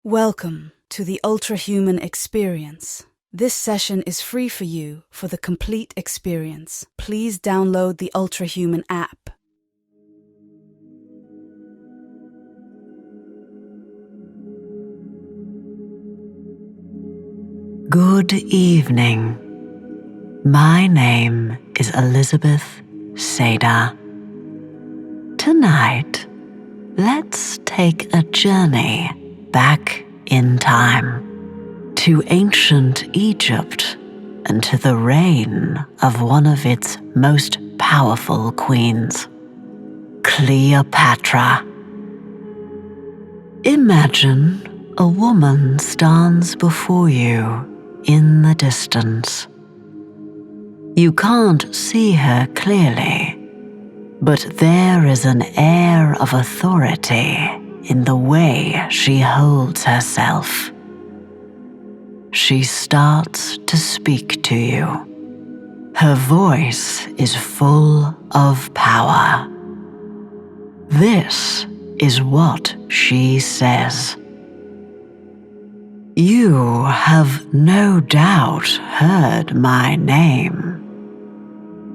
Welcome to the Ultrahuman experience. This session is free for you for the complete experience. Please download the Ultrahuman app. Good evening. My name is Elizabeth Seda. Tonight, let's take a journey back in time to ancient Egypt and to the reign of one of its most powerful queens, Cleopatra. Imagine a woman stands before you in the distance. You can't see her clearly, but there is an air of authority in the way she holds herself. She starts to speak to you. Her voice is full of power. This is what she says. You have no doubt heard my name,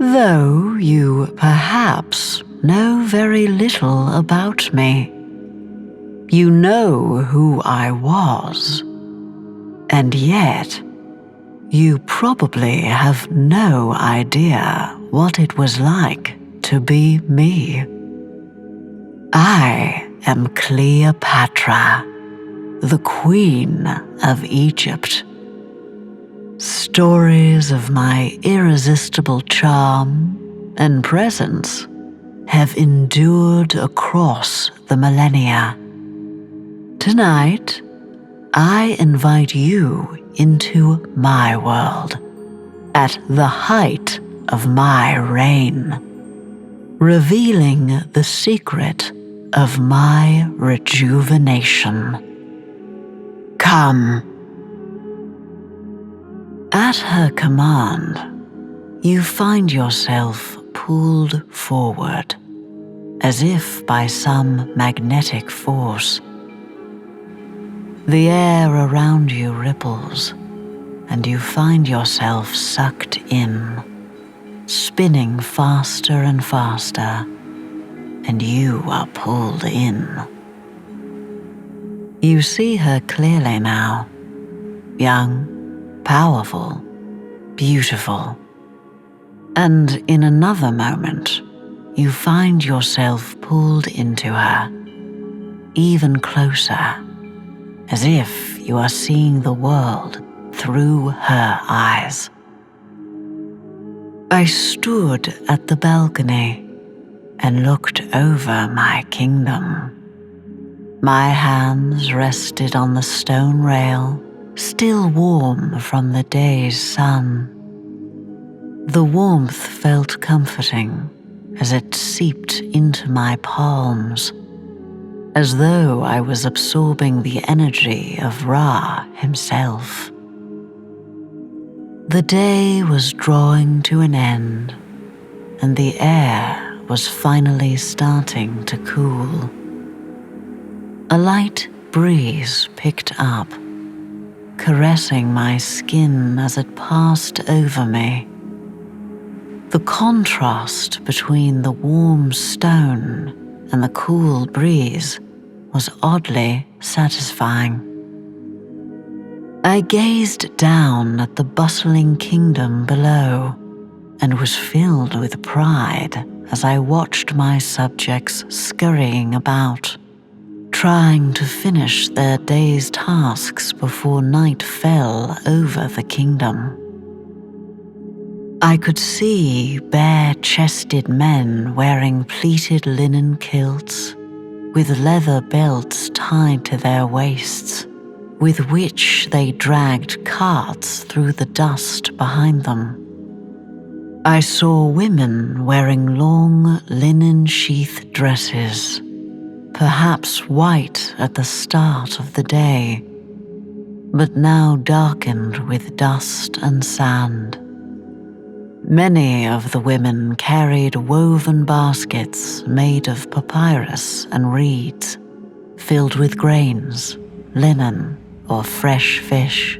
though you perhaps know very little about me. You know who I was, and yet you probably have no idea what it was like to be me. I am Cleopatra, the Queen of Egypt. Stories of my irresistible charm and presence have endured across the millennia. Tonight, I invite you into my world at the height of my reign, revealing the secret of my rejuvenation. Come. At her command, you find yourself pulled forward, as if by some magnetic force. The air around you ripples, and you find yourself sucked in, spinning faster and faster, and you are pulled in. You see her clearly now, young, powerful, beautiful. And in another moment, you find yourself pulled into her, even closer, as if you are seeing the world through her eyes. I stood at the balcony and looked over my kingdom. My hands rested on the stone rail, still warm from the day's sun. The warmth felt comforting as it seeped into my palms, as though I was absorbing the energy of Ra himself. The day was drawing to an end, and the air was finally starting to cool. A light breeze picked up, caressing my skin as it passed over me. The contrast between the warm stone and the cool breeze was oddly satisfying. I gazed down at the bustling kingdom below and was filled with pride as I watched my subjects scurrying about, trying to finish their day's tasks before night fell over the kingdom. I could see bare-chested men wearing pleated linen kilts, with leather belts tied to their waists, with which they dragged carts through the dust behind them. I saw women wearing long linen-sheath dresses, perhaps white at the start of the day, but now darkened with dust and sand. Many of the women carried woven baskets made of papyrus and reeds, filled with grains, linen, or fresh fish.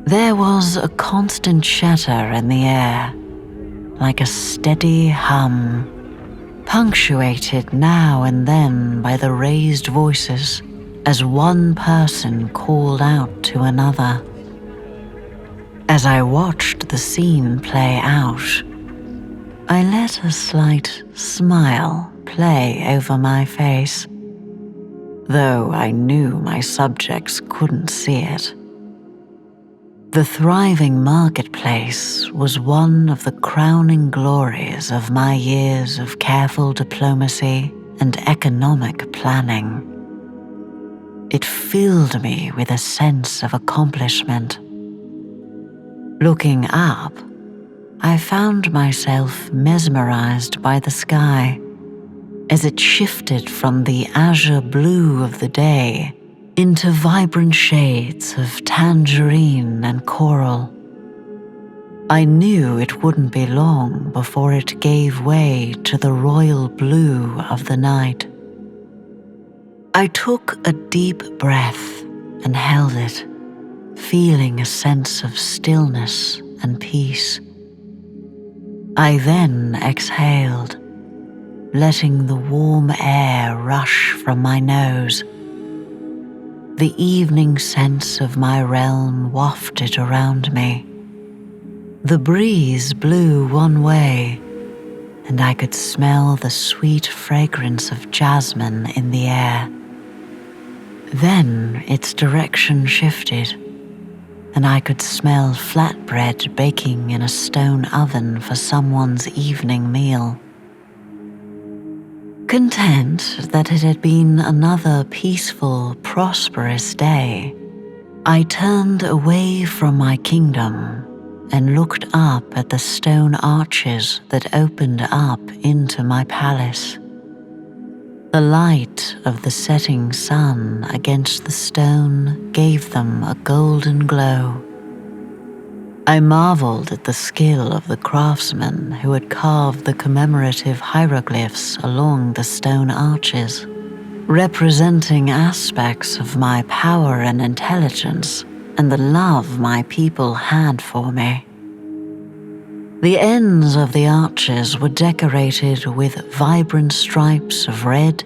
There was a constant chatter in the air, like a steady hum, punctuated now and then by the raised voices as one person called out to another. As I watched the scene play out, I let a slight smile play over my face, though I knew my subjects couldn't see it. The thriving marketplace was one of the crowning glories of my years of careful diplomacy and economic planning. It filled me with a sense of accomplishment. Looking up, I found myself mesmerized by the sky as it shifted from the azure blue of the day into vibrant shades of tangerine and coral. I knew it wouldn't be long before it gave way to the royal blue of the night. I took a deep breath and held it, feeling a sense of stillness and peace. I then exhaled, letting the warm air rush from my nose. The evening scents of my realm wafted around me. The breeze blew one way, and I could smell the sweet fragrance of jasmine in the air. Then its direction shifted, and I could smell flatbread baking in a stone oven for someone's evening meal. Content that it had been another peaceful, prosperous day, I turned away from my kingdom and looked up at the stone arches that opened up into my palace. The light of the setting sun against the stone gave them a golden glow. I marveled at the skill of the craftsmen who had carved the commemorative hieroglyphs along the stone arches, representing aspects of my power and intelligence and the love my people had for me. The ends of the arches were decorated with vibrant stripes of red,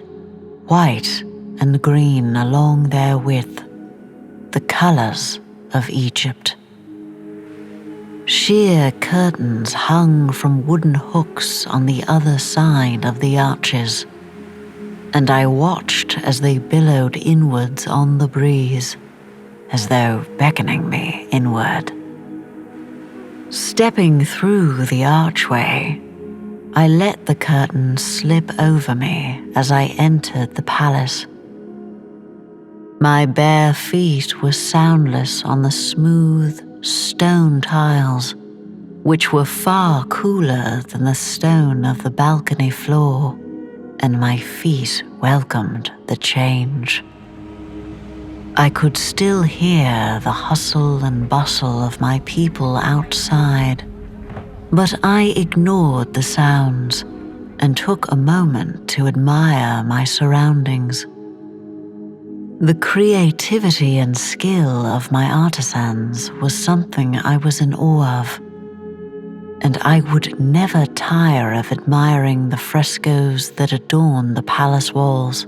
white, and green along their width, the colors of Egypt. Sheer curtains hung from wooden hooks on the other side of the arches, and I watched as they billowed inwards on the breeze, as though beckoning me inward. Stepping through the archway, I let the curtain slip over me as I entered the palace. My bare feet were soundless on the smooth, stone tiles, which were far cooler than the stone of the balcony floor, and my feet welcomed the change. I could still hear the hustle and bustle of my people outside, but I ignored the sounds and took a moment to admire my surroundings. The creativity and skill of my artisans was something I was in awe of, and I would never tire of admiring the frescoes that adorn the palace walls.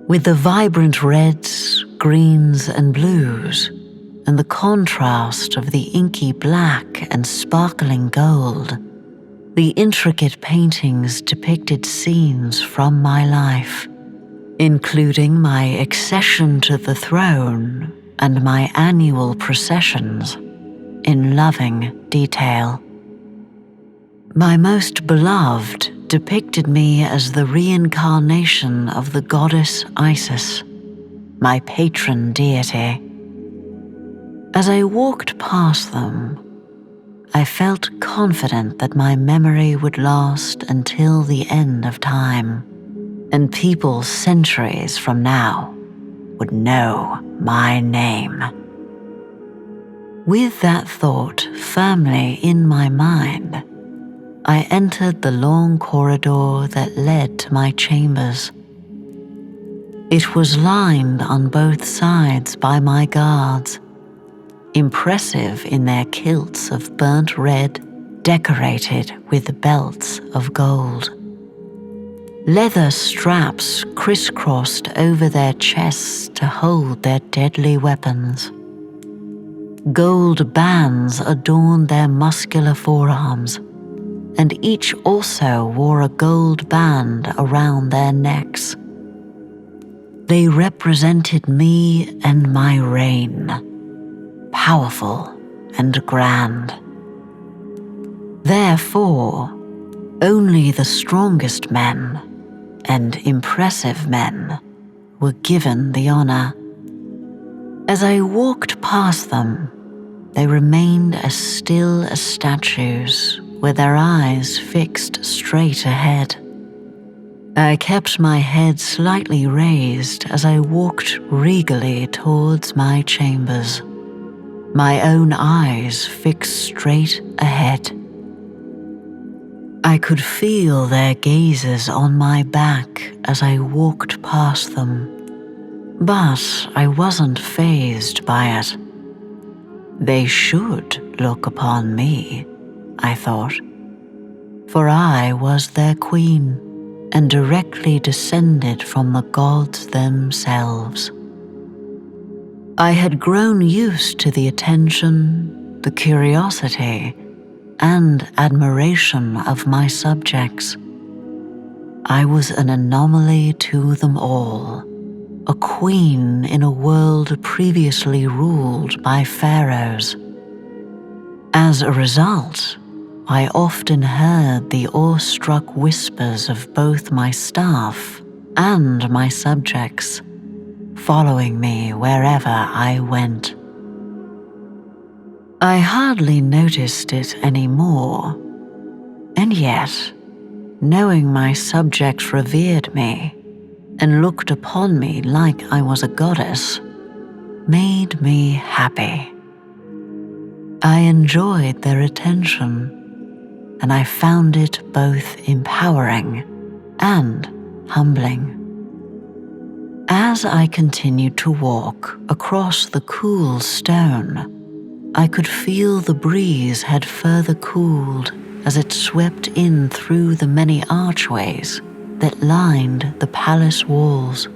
With the vibrant reds, greens, and blues, and the contrast of the inky black and sparkling gold, the intricate paintings depicted scenes from my life, including my accession to the throne and my annual processions, in loving detail. My most beloved depicted me as the reincarnation of the goddess Isis, my patron deity. As I walked past them, I felt confident that my memory would last until the end of time, and people centuries from now would know my name. With that thought firmly in my mind, I entered the long corridor that led to my chambers. It was lined on both sides by my guards, impressive in their kilts of burnt red decorated with belts of gold. Leather straps crisscrossed over their chests to hold their deadly weapons. Gold bands adorned their muscular forearms, and each also wore a gold band around their necks. They represented me and my reign, powerful and grand. Therefore, only the strongest men and impressive men were given the honor. As I walked past them, they remained as still as statues, with their eyes fixed straight ahead. I kept my head slightly raised as I walked regally towards my chambers, my own eyes fixed straight ahead. I could feel their gazes on my back as I walked past them, but I wasn't fazed by it. They should look upon me, I thought, for I was their queen and directly descended from the gods themselves. I had grown used to the attention, the curiosity, and admiration of my subjects. I was an anomaly to them all, a queen in a world previously ruled by pharaohs. As a result, I often heard the awestruck whispers of both my staff and my subjects, following me wherever I went. I hardly noticed it anymore, and yet, knowing my subjects revered me and looked upon me like I was a goddess, made me happy. I enjoyed their attention, and I found it both empowering and humbling. As I continued to walk across the cool stone, I could feel the breeze had further cooled as it swept in through the many archways that lined the palace walls.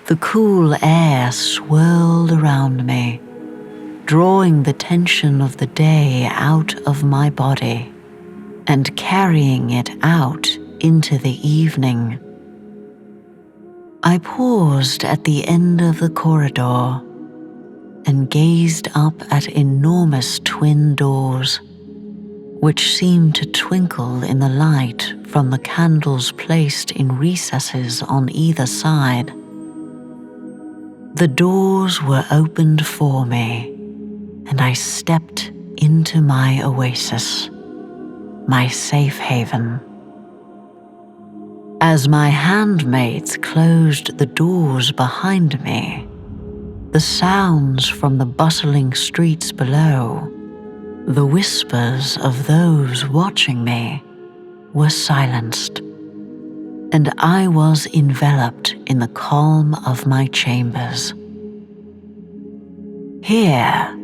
The cool air swirled around me, drawing the tension of the day out of my body and carrying it out into the evening. I paused at the end of the corridor and gazed up at enormous twin doors, which seemed to twinkle in the light from the candles placed in recesses on either side. The doors were opened for me, and I stepped into my oasis, my safe haven. As my handmaids closed the doors behind me, the sounds from the bustling streets below, the whispers of those watching me, were silenced, and I was enveloped in the calm of my chambers. Here,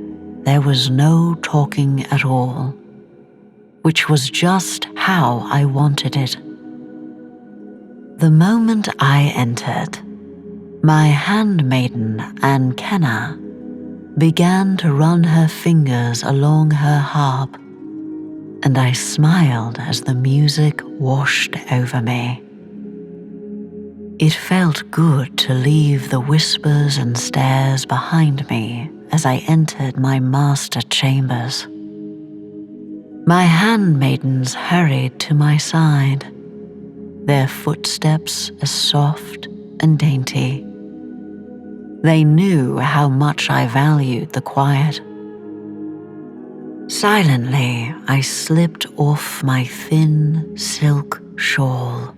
there was no talking at all, which was just how I wanted it. The moment I entered, my handmaiden Ankenna began to run her fingers along her harp, and I smiled as the music washed over me. It felt good to leave the whispers and stares behind me as I entered my master chambers. My handmaidens hurried to my side, their footsteps as soft and dainty. They knew how much I valued the quiet. Silently, I slipped off my thin silk shawl,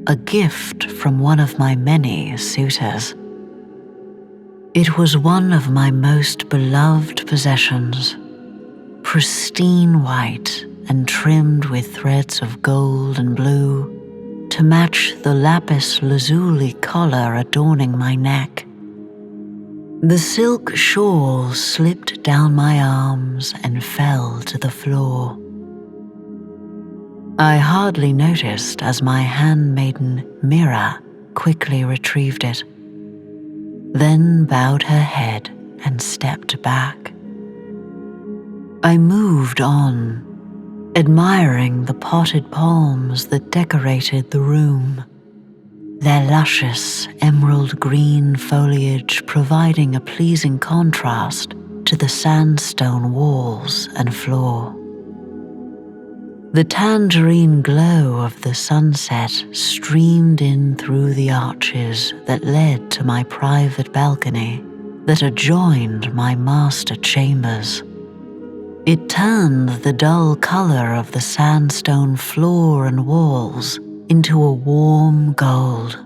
a gift from one of my many suitors. It was one of my most beloved possessions, pristine white and trimmed with threads of gold and blue to match the lapis lazuli collar adorning my neck. The silk shawl slipped down my arms and fell to the floor. I hardly noticed as my handmaiden Mira quickly retrieved it, then bowed her head and stepped back. I moved on, admiring the potted palms that decorated the room, their luscious emerald green foliage providing a pleasing contrast to the sandstone walls and floor. The tangerine glow of the sunset streamed in through the arches that led to my private balcony that adjoined my master chambers. It turned the dull color of the sandstone floor and walls into a warm gold.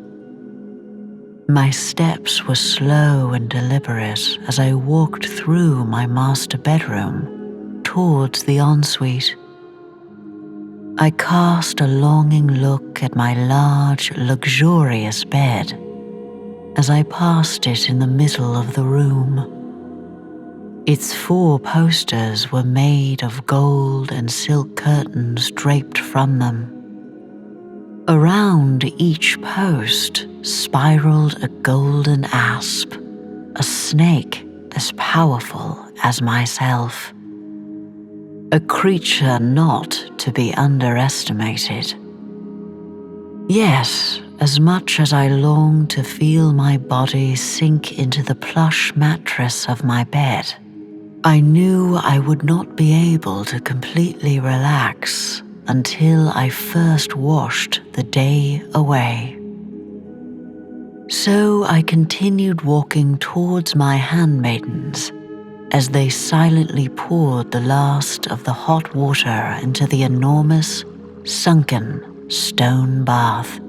My steps were slow and deliberate as I walked through my master bedroom towards the ensuite. I cast a longing look at my large, luxurious bed as I passed it in the middle of the room. Its 4 posters were made of gold and silk curtains draped from them. Around each post spiraled a golden asp, a snake as powerful as myself. A creature not to be underestimated. Yet, as much as I longed to feel my body sink into the plush mattress of my bed, I knew I would not be able to completely relax until I first washed the day away. So I continued walking towards my handmaidens as they silently poured the last of the hot water into the enormous, sunken stone bath.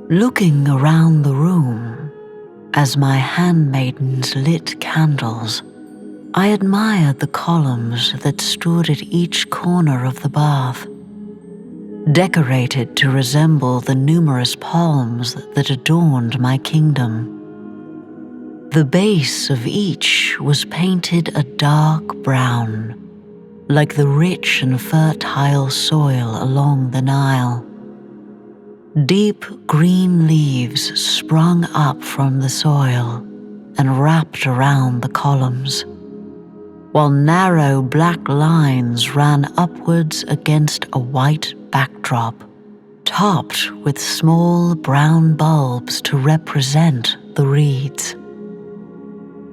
Looking around the room, as my handmaidens lit candles, I admired the columns that stood at each corner of the bath, decorated to resemble the numerous palms that adorned my kingdom. The base of each was painted a dark brown, like the rich and fertile soil along the Nile. Deep green leaves sprung up from the soil and wrapped around the columns, while narrow black lines ran upwards against a white backdrop, topped with small brown bulbs to represent the reeds.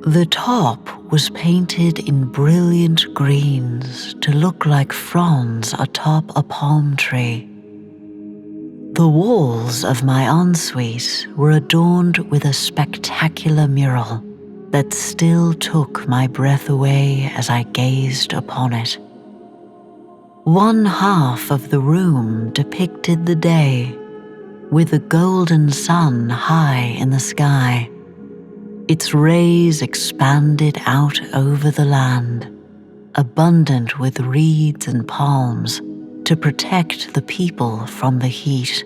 The top was painted in brilliant greens to look like fronds atop a palm tree. The walls of my ensuite were adorned with a spectacular mural that still took my breath away as I gazed upon it. One half of the room depicted the day, with the golden sun high in the sky. Its rays expanded out over the land, abundant with reeds and palms to protect the people from the heat.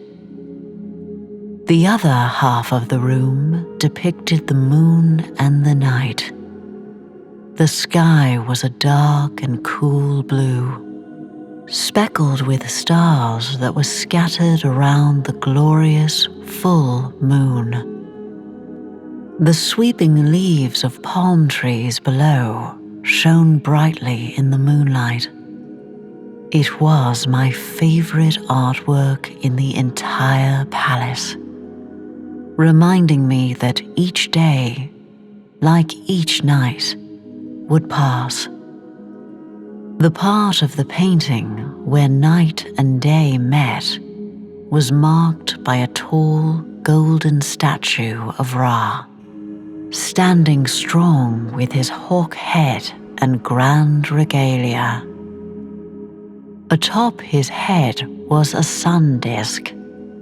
The other half of the room depicted the moon and the night. The sky was a dark and cool blue, speckled with stars that were scattered around the glorious full moon. The sweeping leaves of palm trees below shone brightly in the moonlight. It was my favorite artwork in the entire palace, reminding me that each day, like each night, would pass. The part of the painting where night and day met was marked by a tall golden statue of Ra, standing strong with his hawk head and grand regalia. Atop his head was a sun disk,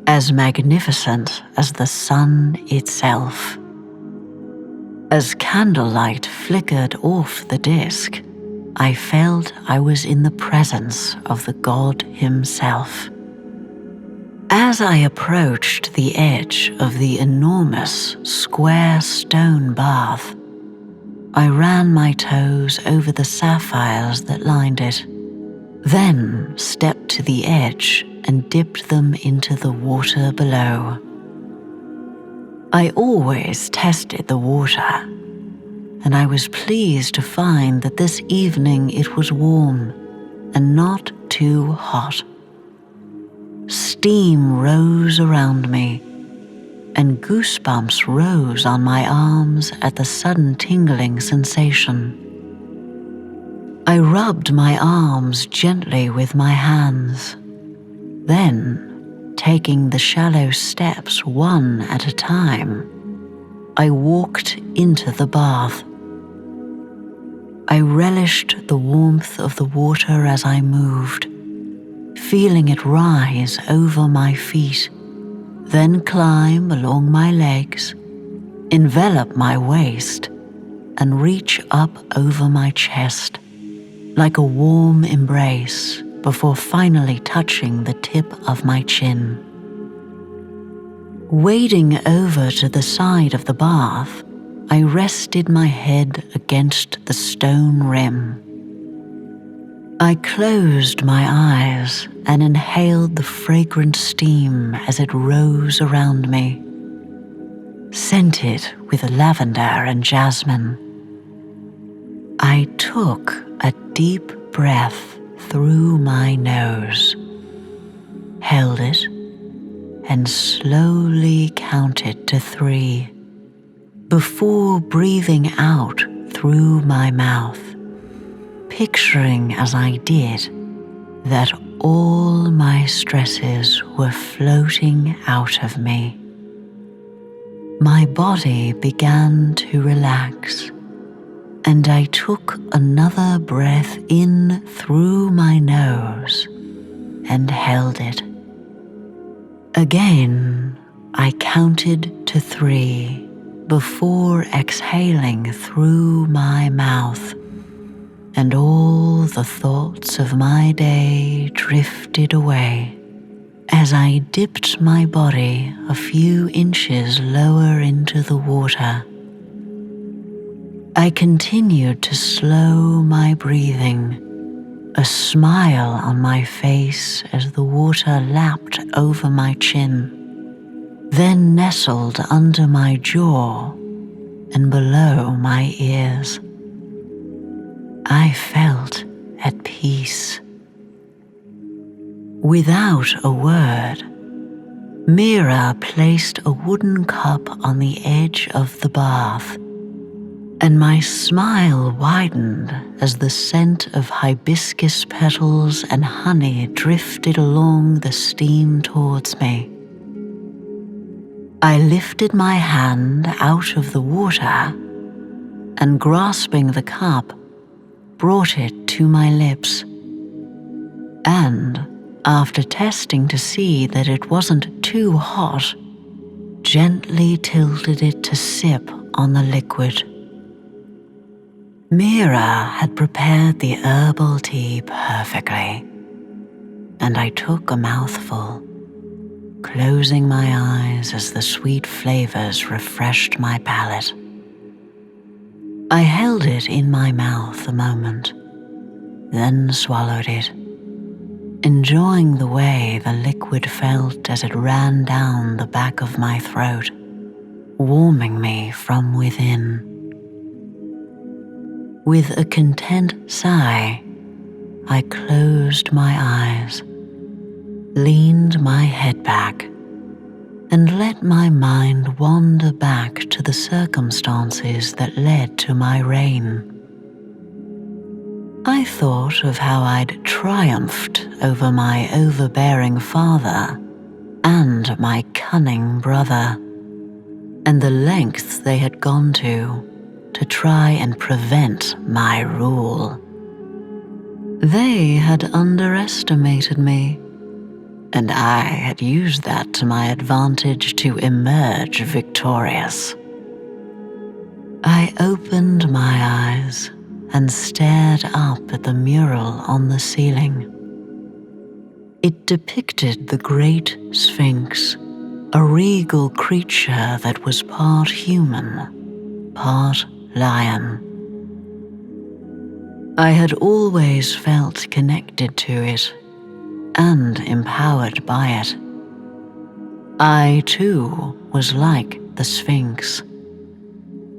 as magnificent as the sun itself. As candlelight flickered off the disk, I felt I was in the presence of the god himself. As I approached the edge of the enormous square stone bath, I ran my toes over the sapphires that lined it, then stepped to the edge and dipped them into the water below. I always tested the water, and I was pleased to find that this evening it was warm and not too hot. Steam rose around me, and goosebumps rose on my arms at the sudden tingling sensation. I rubbed my arms gently with my hands. Then, taking the shallow steps one at a time, I walked into the bath. I relished the warmth of the water as I moved, feeling it rise over my feet, then climb along my legs, envelop my waist, and reach up over my chest, like a warm embrace before finally touching the tip of my chin. Wading over to the side of the bath, I rested my head against the stone rim. I closed my eyes and inhaled the fragrant steam as it rose around me, scented with lavender and jasmine. I took a deep breath through my nose, held it, and slowly counted to 3 before breathing out through my mouth, picturing as I did that all my stresses were floating out of me. My body began to relax, and I took another breath in through my nose and held it. Again, I counted to 3 before exhaling through my mouth, and all the thoughts of my day drifted away as I dipped my body a few inches lower into the water. I continued to slow my breathing, a smile on my face as the water lapped over my chin, then nestled under my jaw and below my ears. I felt at peace. Without a word, Mira placed a wooden cup on the edge of the bath, and my smile widened as the scent of hibiscus petals and honey drifted along the steam towards me. I lifted my hand out of the water and, grasping the cup, brought it to my lips. And, after testing to see that it wasn't too hot, gently tilted it to sip on the liquid. Mira had prepared the herbal tea perfectly, and I took a mouthful, closing my eyes as the sweet flavors refreshed my palate. I held it in my mouth a moment, then swallowed it, enjoying the way the liquid felt as it ran down the back of my throat, warming me from within. With a content sigh, I closed my eyes, leaned my head back, and let my mind wander back to the circumstances that led to my reign. I thought of how I'd triumphed over my overbearing father and my cunning brother, and the lengths they had gone to try and prevent my rule. They had underestimated me, and I had used that to my advantage to emerge victorious. I opened my eyes and stared up at the mural on the ceiling. It depicted the great Sphinx, a regal creature that was part human, part lion. I had always felt connected to it and empowered by it. I, too, was like the Sphinx,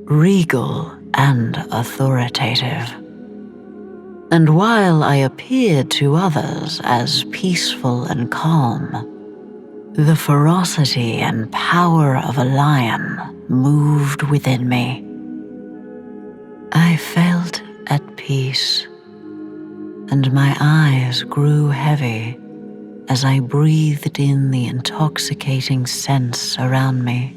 regal and authoritative. And while I appeared to others as peaceful and calm, the ferocity and power of a lion moved within me. I felt at peace, and my eyes grew heavy as I breathed in the intoxicating scents around me.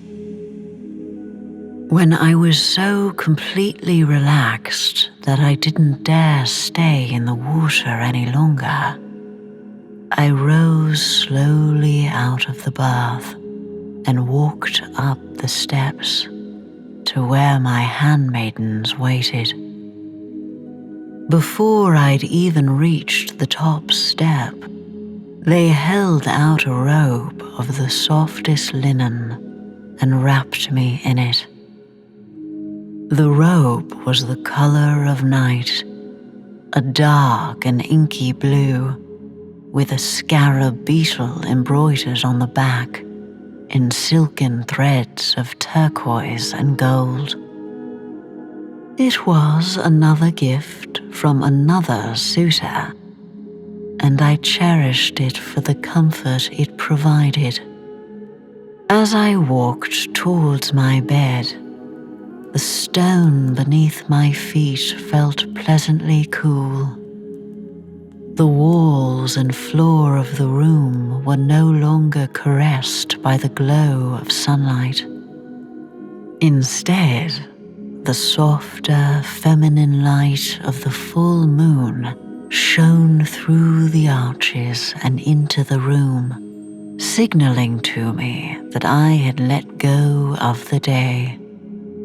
When I was so completely relaxed that I didn't dare stay in the water any longer, I rose slowly out of the bath and walked up the steps to where my handmaidens waited. Before I'd even reached the top step, they held out a robe of the softest linen and wrapped me in it. The robe was the color of night, a dark and inky blue, with a scarab beetle embroidered on the back in silken threads of turquoise and gold. It was another gift from another suitor, and I cherished it for the comfort it provided. As I walked towards my bed, the stone beneath my feet felt pleasantly cool. The walls and floor of the room were no longer caressed by the glow of sunlight. Instead, the softer, feminine light of the full moon shone through the arches and into the room, signaling to me that I had let go of the day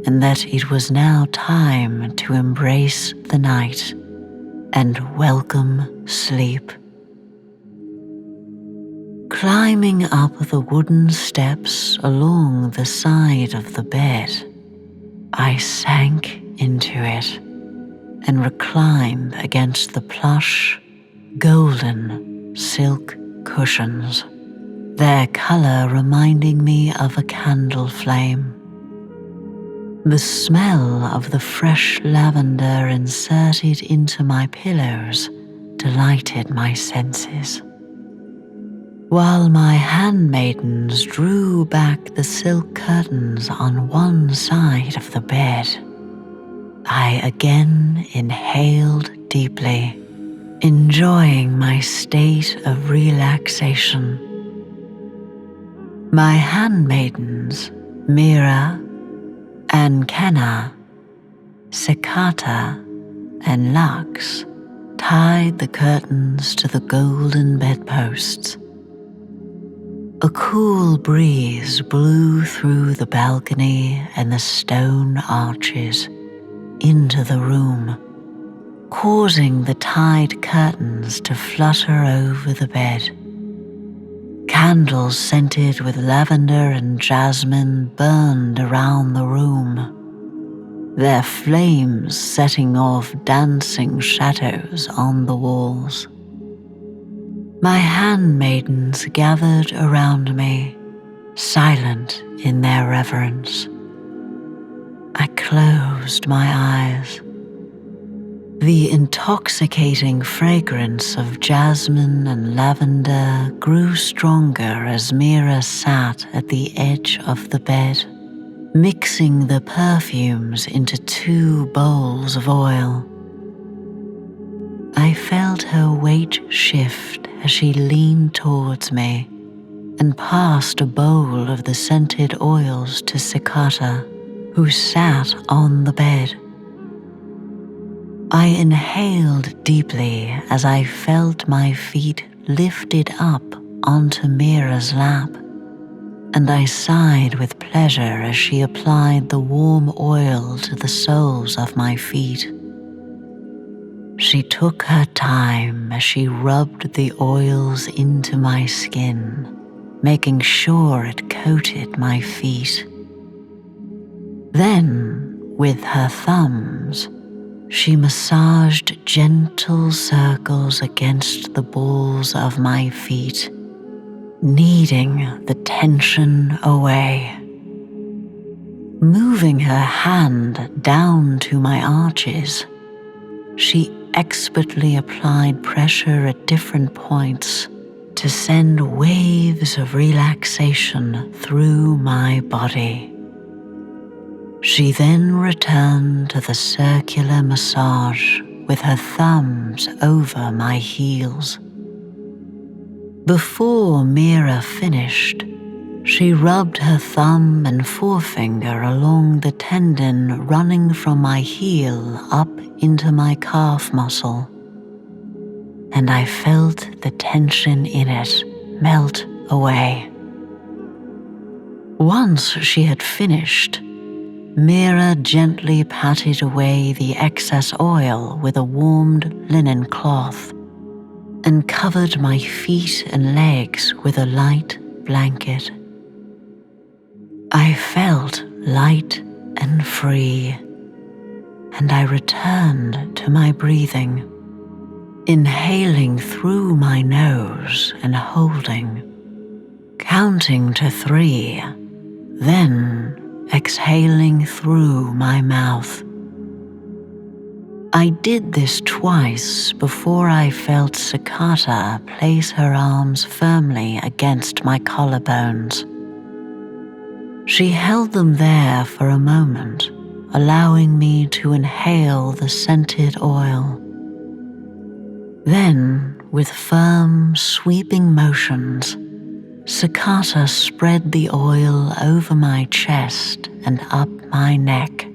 and that it was now time to embrace the night and welcome sleep. Climbing up the wooden steps along the side of the bed, I sank into it and reclined against the plush, golden silk cushions, their color reminding me of a candle flame. The smell of the fresh lavender inserted into my pillows delighted my senses. While my handmaidens drew back the silk curtains on one side of the bed, I again inhaled deeply, enjoying my state of relaxation. My handmaidens, Mira, Ankenna, Cicata, and Lux, tied the curtains to the golden bedposts. A cool breeze blew through the balcony and the stone arches into the room, causing the tied curtains to flutter over the bed. Candles scented with lavender and jasmine burned around the room, their flames setting off dancing shadows on the walls. My handmaidens gathered around me, silent in their reverence. I closed my eyes. The intoxicating fragrance of jasmine and lavender grew stronger as Mira sat at the edge of the bed, mixing the perfumes into 2 bowls of oil. I felt her weight shift as she leaned towards me and passed a bowl of the scented oils to Cicata, who sat on the bed. I inhaled deeply as I felt my feet lifted up onto Mira's lap, and I sighed with pleasure as she applied the warm oil to the soles of my feet. She took her time as she rubbed the oils into my skin, making sure it coated my feet. Then, with her thumbs, she massaged gentle circles against the balls of my feet, kneading the tension away. Moving her hand down to my arches, she expertly applied pressure at different points to send waves of relaxation through my body. She then returned to the circular massage with her thumbs over my heels. Before Mira finished, she rubbed her thumb and forefinger along the tendon running from my heel up into my calf muscle, and I felt the tension in it melt away. Once she had finished, Mira gently patted away the excess oil with a warmed linen cloth and covered my feet and legs with a light blanket. I felt light and free, and I returned to my breathing, inhaling through my nose and holding, counting to 3, then exhaling through my mouth. I did this twice before I felt Cleopatra place her arms firmly against my collarbones. She held them there for a moment, allowing me to inhale the scented oil. Then, with firm, sweeping motions, Cleopatra spread the oil over my chest and up my neck.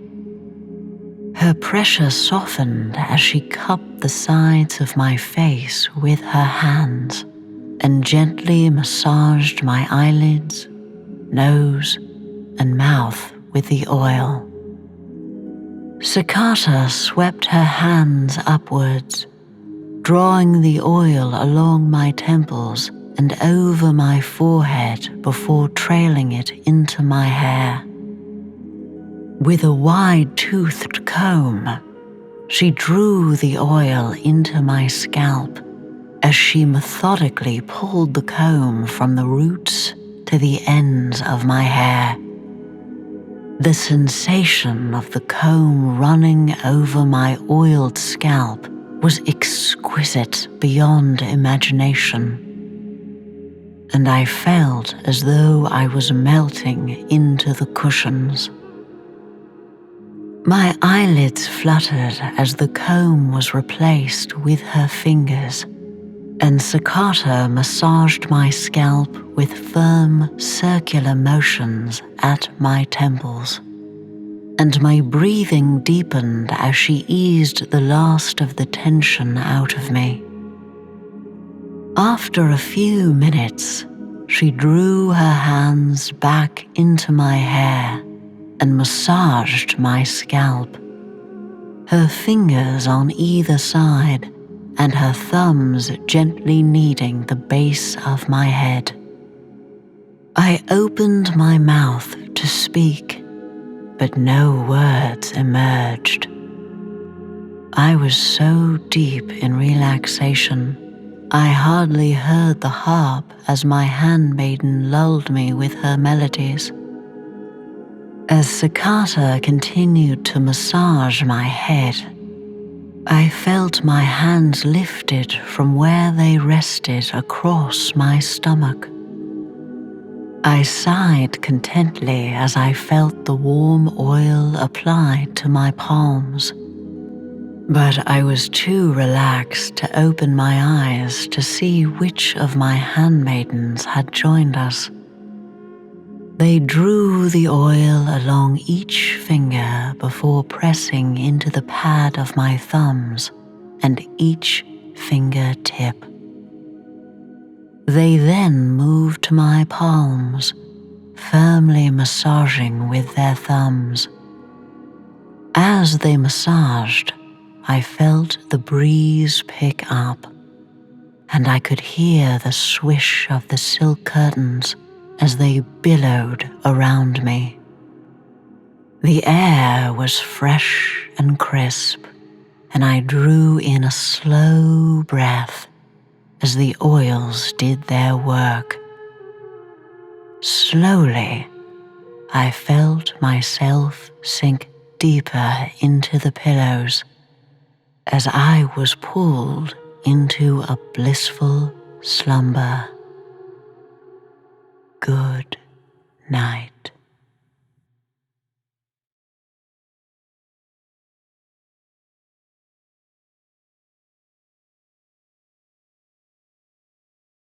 Her pressure softened as she cupped the sides of my face with her hands and gently massaged my eyelids, nose, and mouth with the oil. Cleopatra swept her hands upwards, drawing the oil along my temples and over my forehead before trailing it into my hair. With a wide-toothed comb, she drew the oil into my scalp as she methodically pulled the comb from the roots to the ends of my hair. The sensation of the comb running over my oiled scalp was exquisite beyond imagination, and I felt as though I was melting into the cushions. My eyelids fluttered as the comb was replaced with her fingers, and Cleopatra massaged my scalp with firm, circular motions at my temples, and my breathing deepened as she eased the last of the tension out of me. After a few minutes, she drew her hands back into my hair and massaged my scalp, her fingers on either side and her thumbs gently kneading the base of my head. I opened my mouth to speak, but no words emerged. I was so deep in relaxation, I hardly heard the harp as my handmaiden lulled me with her melodies. As Cleopatra continued to massage my head, I felt my hands lifted from where they rested across my stomach. I sighed contently as I felt the warm oil applied to my palms, but I was too relaxed to open my eyes to see which of my handmaidens had joined us. They drew the oil along each finger before pressing into the pad of my thumbs and each fingertip. They then moved to my palms, firmly massaging with their thumbs. As they massaged, I felt the breeze pick up, and I could hear the swish of the silk curtains as they billowed around me. The air was fresh and crisp, and I drew in a slow breath as the oils did their work. Slowly, I felt myself sink deeper into the pillows as I was pulled into a blissful slumber. Good night.